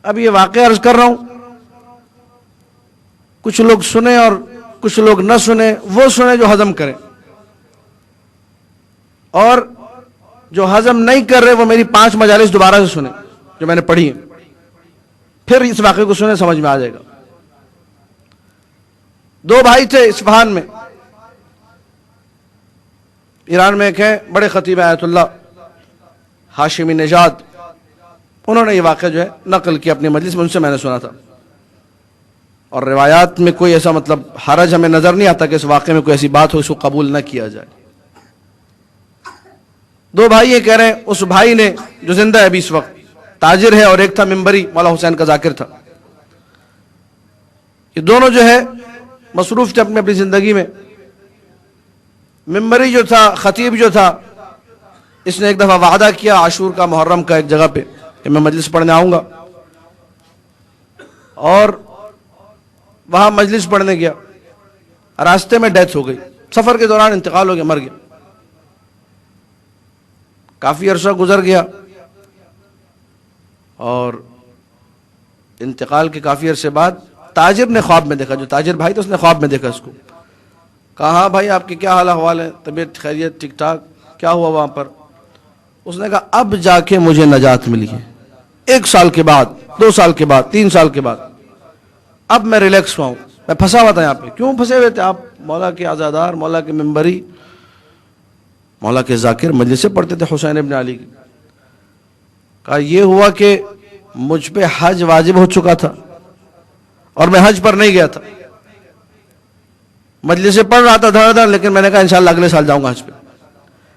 اب یہ واقعہ عرض کر رہا ہوں، کچھ لوگ سنیں اور کچھ لوگ نہ سنیں، وہ سنیں جو ہضم کریں، اور جو ہضم نہیں کر رہے وہ میری 5 مجالس دوبارہ سے سنیں جو میں نے پڑھی ہیں، پھر اس واقعے کو سنیں، سمجھ میں آ جائے گا۔ 2 بھائی تھے اصفہان میں، ایران میں ایک ہیں بڑے خطیب آیت اللہ ہاشمی نجات، انہوں نے یہ واقعہ جو ہے نقل کیا اپنی مجلس میں، ان سے میں نے سنا تھا، اور روایات میں کوئی ایسا مطلب حرج ہمیں نظر نہیں آتا کہ اس واقعے میں کوئی ایسی بات ہو اس کو قبول نہ کیا جائے۔ 2 بھائی یہ کہہ رہے ہیں، اس بھائی نے جو زندہ ہے ابھی اس وقت، تاجر ہے، اور ایک تھا ممبری، مولا حسین کا ذاکر تھا، یہ دونوں جو ہے مصروف تھے اپنی زندگی میں۔ ممبری جو تھا، خطیب جو تھا، اس نے ایک دفعہ وعدہ کیا عاشور کا، محرم کا، ایک جگہ پہ کہ میں مجلس پڑھنے آؤں گا، اور وہاں مجلس پڑھنے گیا، راستے میں ڈیتھ ہو گئی، سفر کے دوران انتقال ہو گیا، مر گیا۔ کافی عرصہ گزر گیا، اور انتقال کے کافی عرصے بعد تاجر نے خواب میں دیکھا، جو تاجر بھائی تھا اس نے خواب میں دیکھا اس کو، کہا ہاں بھائی آپ کے کیا حال احوال ہے، طبیعت خیریت ٹھیک ٹھاک، کیا ہوا وہاں پر؟ اس نے کہا اب جا کے مجھے نجات ملی ہے، 1 سال کے بعد، 2 سال کے بعد، 3 سال کے بعد، اب میں ریلیکس ہوا ہوں، میں پھنسا ہوا تھا یہاں پہ۔ کیوں پھنسے ہوئے تھے آپ؟ مولا کے عزادار، مولا کے ممبری، مولا کے ذاکر، مجلسیں پڑھتے تھے حسین ابن علی کی۔ کہا یہ ہوا کہ مجھ پہ حج واجب ہو چکا تھا اور میں حج پر نہیں گیا تھا، مجلسیں پڑھ رہا تھا دھڑ دھڑ، لیکن میں نے کہا انشاءاللہ اگلے سال جاؤں گا حج پہ۔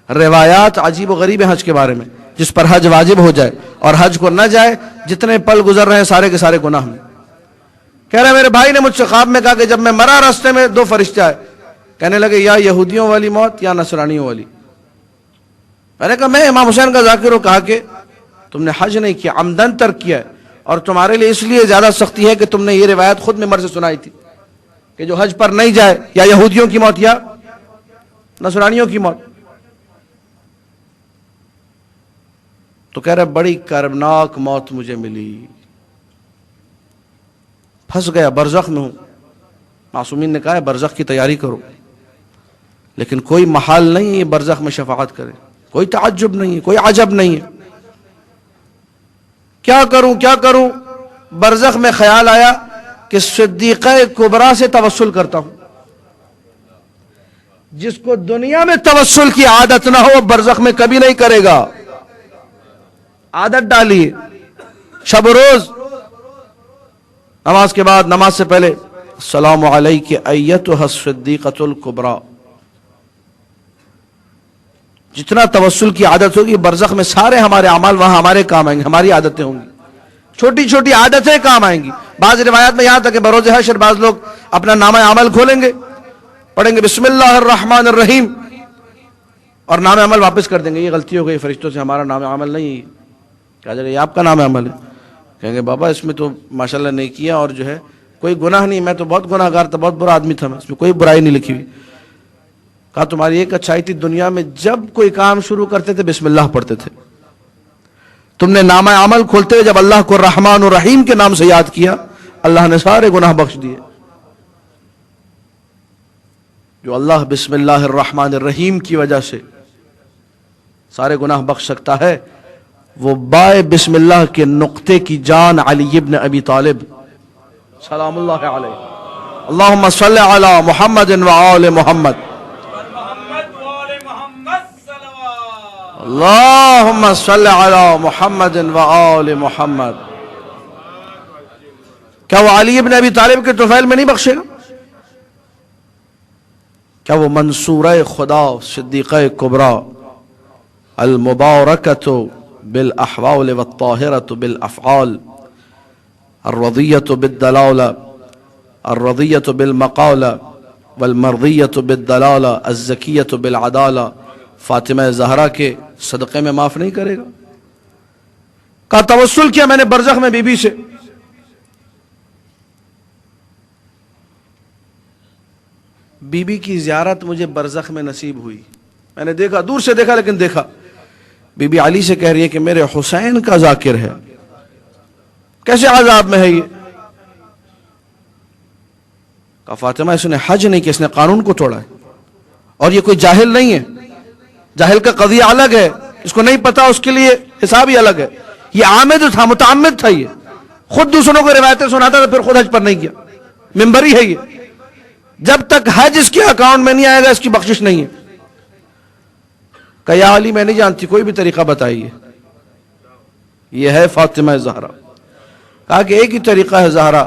روایات عجیب و غریب ہیں حج کے بارے میں، جس پر حج واجب ہو جائے اور حج کو نہ جائے، جتنے پل گزر رہے ہیں سارے کے سارے گناہ میں۔ کہہ رہے میرے بھائی نے مجھ سے خواب میں کہا کہ جب میں مرا راستے میں 2 فرشتے آئے، کہنے لگے یا یہودیوں والی موت یا نصرانیوں والی۔ میں نے کہا میں امام حسین کا ذاکر ہوں، کہا کہ تم نے حج نہیں کیا، عمدن ترک کیا ہے، اور تمہارے لیے اس لیے زیادہ سختی ہے کہ تم نے یہ روایت خود ممبر سے سنائی تھی کہ جو حج پر نہیں جائے یا یہودیوں کی موت یا نصرانیوں کی موت۔ تو کہہ رہے بڑی کربناک موت مجھے ملی، پھنس گیا، برزخ میں ہوں۔ معصومین نے کہا ہے برزخ کی تیاری کرو، لیکن کوئی محال نہیں ہے یہ برزخ میں شفاعت کرے، کوئی تعجب نہیں ہے، کوئی عجب نہیں ہے۔ کیا کروں؟ برزخ میں خیال آیا کہ صدیقہ کبریٰ سے توسل کرتا ہوں۔ جس کو دنیا میں توسل کی عادت نہ ہو وہ برزخ میں کبھی نہیں کرے گا۔ عادت ڈالیے، شب روز نماز کے بعد، نماز سے پہلے السلام علیک ایتھا الصدیقۃ الکبریٰ، جتنا توسل کی عادت ہوگی برزخ میں سارے ہمارے اعمال وہاں ہمارے کام آئیں گے، ہماری عادتیں ہوں گی، چھوٹی چھوٹی عادتیں کام آئیں گی۔ بعض روایات میں یہاں تک کہ بروز حشر بعض لوگ اپنا نامہ عمل کھولیں گے، پڑھیں گے بسم اللہ الرحمن الرحیم، اور نام عمل واپس کر دیں گے، یہ غلطی ہو گئی فرشتوں سے، ہمارا نام عمل نہیں ہے۔ کہا جائے گا یہ آپ کا نام عمل ہے، کہیں گے بابا اس میں تو ماشاءاللہ نہیں کیا، اور جو ہے کوئی گناہ نہیں، میں تو بہت گناہ گار تھا، بہت برا آدمی تھا میں، اس میں کوئی برائی نہیں لکھی ہوئی۔ کہا تمہاری ایک اچھائی تھی، دنیا میں جب کوئی کام شروع کرتے تھے بسم اللہ پڑھتے تھے، تم نے نامہ عمل کھولتے ہوئے جب اللہ کو رحمان و رحیم کے نام سے یاد کیا، اللہ نے سارے گناہ بخش دیے۔ جو اللہ بسم اللہ الرحمن الرحیم کی وجہ سے سارے گناہ بخش سکتا ہے، وہ بائے بسم اللہ کے نقطے کی جان علی ابن ابی طالب سلام اللہ علیہ، اللہم صلی علی محمد و آل محمد، اللہم صلی علی محمد و آل محمد۔ کیا وہ علی ابن ابی طالب کے طفیل میں نہیں بخشے گا؟ کیا وہ منصورہ خدا صدیقہ کبریٰ المبارکۃ بالاحوال والطاہرۃ بالافعال الرضیۃ بالدلالہ الرضیۃ بالمقالہ والمرضیۃ بالدلالہ الزکیۃ بالعدالہ فاطمہ زہرا کے صدقے میں معاف نہیں کرے گا؟ کہا توسل کیا میں نے برزخ میں بی بی سے، بی بی کی زیارت مجھے برزخ میں نصیب ہوئی، میں نے دیکھا، دور سے دیکھا لیکن دیکھا۔ بی بی علی سے کہہ رہی ہے کہ میرے حسین کا ذاکر ہے، کیسے عذاب میں ہے یہ؟ کہا فاطمہ اس نے حج نہیں کیا، اس نے قانون کو توڑا ہے، اور یہ کوئی جاہل نہیں ہے، جاہل کا قضیہ الگ ہے، اس کو نہیں پتا، اس کے لیے حساب ہی الگ ہے، یہ عامد تھا، متعمد تھا، یہ خود دوسروں کو روایتیں سناتا تھا، پھر خود حج پر نہیں کیا، ممبری ہے یہ، جب تک حج اس کے اکاؤنٹ میں نہیں آئے گا اس کی بخشش نہیں ہے۔ کہ یا علی میں نہیں جانتی، کوئی بھی طریقہ بتائیے، یہ ہے فاطمہ زہرا۔ کہا کہ ایک ہی طریقہ ہے زہرا،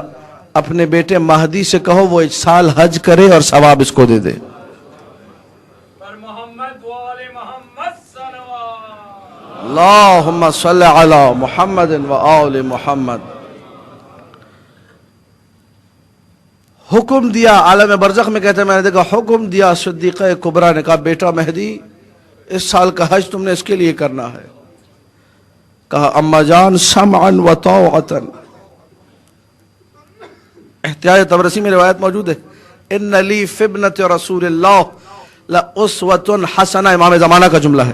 اپنے بیٹے مہدی سے کہو وہ اس سال حج کرے اور ثواب اس کو دے دے۔ اللہم صلی علی محمد و آل محمد۔ حکم دیا، عالم برزخ میں کہتے ہیں میں نے دیکھا، حکم دیا صدیقہ کبریٰ نے، کہا بیٹا مہدی اس سال کا حج تم نے اس کے لیے کرنا ہے۔ کہا اما جان سمعا و طاعتا، احتیاج طبرسی میں روایت موجود ہے، ان لی فی ابنۃ رسول اللہ لاسوۃ حسنہ، امام زمانہ کا جملہ ہے،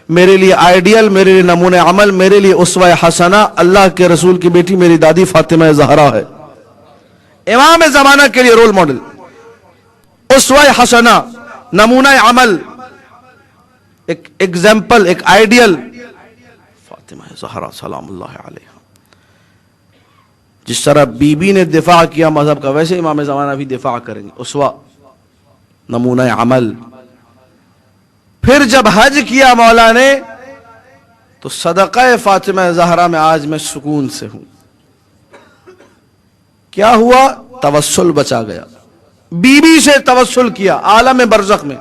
میرے لیے آئیڈیل، میرے لیے نمونہ عمل، میرے لیے اسوہ حسنہ اللہ کے رسول کی بیٹی میری دادی فاطمہ زہرا ہے، امام زمانہ کے لیے رول ماڈل، اسوہ حسنہ، نمونہ عمل، ایک ایگزامپل، ایک آئیڈیل فاطمہ زہرا سلام اللہ علیہ۔ جس طرح بی بی نے دفاع کیا مذہب کا، ویسے امام زمانہ بھی دفاع کریں گے، اسوہ، نمونہ عمل۔ پھر جب حج کیا مولا نے تو صدقہ فاطمہ زہرا میں آج میں سکون سے ہوں۔ کیا ہوا؟ توسل بچا گیا، بی بی سے توسل کیا عالم برزخ میں،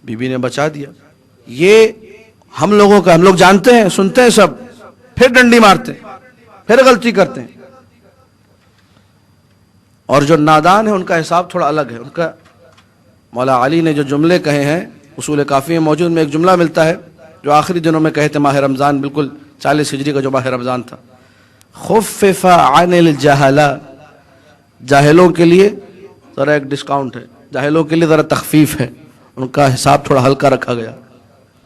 بی بی نے بچا دیا۔ یہ ہم لوگوں کا، ہم لوگ جانتے ہیں، سنتے ہیں سب، پھر ڈنڈی مارتے ہیں، پھر غلطی کرتے ہیں، اور جو نادان ہیں ان کا حساب تھوڑا الگ ہے۔ ان کا مولا علی نے جو جملے کہے ہیں اصول کافی میں موجود، میں ایک جملہ ملتا ہے جو آخری دنوں میں کہے تھے، ماہ رمضان، بالکل 40 ہجری کا جو ماہ رمضان تھا، خفف عن الجہلہ، جاہلوں کے لیے ذرا ایک ڈسکاؤنٹ ہے، جاہلوں کے لیے ذرا تخفیف ہے، ان کا حساب تھوڑا ہلکا رکھا گیا۔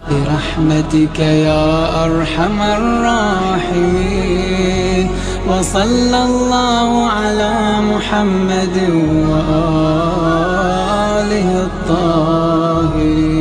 برحمتك يا أرحم الراحمين وصلى الله على محمد وآله الطاهرين۔